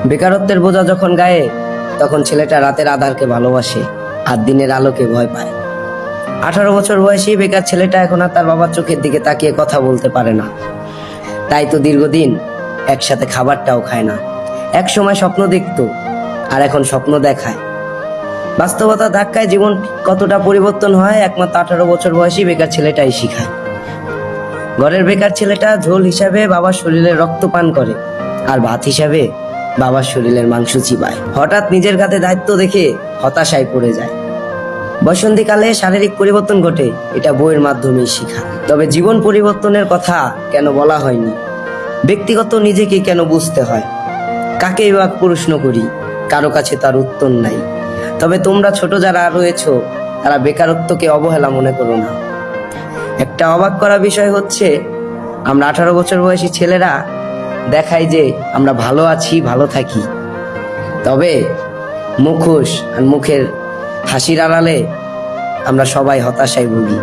বেকারত্বের বোঝা যখন গায়ে, তখন ছেলেটা রাতের আধারকে ভালোবাসে আর দিনের আলোকে ভয় পায়। 18 বছর বয়সী বেকার ছেলেটা এখন আর তার বাবার চোখের দিকে তাকিয়ে কথা বলতে পারে না। তাই তো দীর্ঘদিন একসাথে খাবারটাও খায় না। এক সময় স্বপ্ন দেখতো, আর এখন স্বপ্ন দেখায়। বাস্তবতা ধাক্কায় জীবন কতটা পরিবর্তন হয় একমাত্র 18 বছর বয়সী বেকার ছেলেটাই শিখায়। ঘরের বেকার ছেলেটা ঝোল হিসাবে বাবার শরীরের রক্ত পান করে, আর ভাত হিসাবে বাবার শরীরের মাংস চিবায়। হঠাৎ নিজের কাঁধে দায়িত্ব দেখে হতাশায় পড়ে যায়। বসন্তীকালে শারীরিক পরিবর্তন ঘটে, এটা বইয়ের মাধ্যমেই শেখা। তবে জীবন পরিবর্তনের কথা কেন বলা হয়নি? ব্যক্তিগত নিজেকে কেন বুঝতে হয়? কাকেই বা প্রশ্ন করি, কারো কাছে তার উত্তর নাই। তবে তোমরা ছোট যারা রয়েছো, তারা বেকারত্বকে অবহেলা মনে করো না। একটা অবাক করা বিষয় হচ্ছে, আমরা 18 বছর বয়সী ছেলেরা দেখাই যে আমরা ভালো আছি, ভালো থাকি। তবে মুখোশ আর মুখের হাসির আড়ালে আমরা সবাই হতাশায় ভুগি।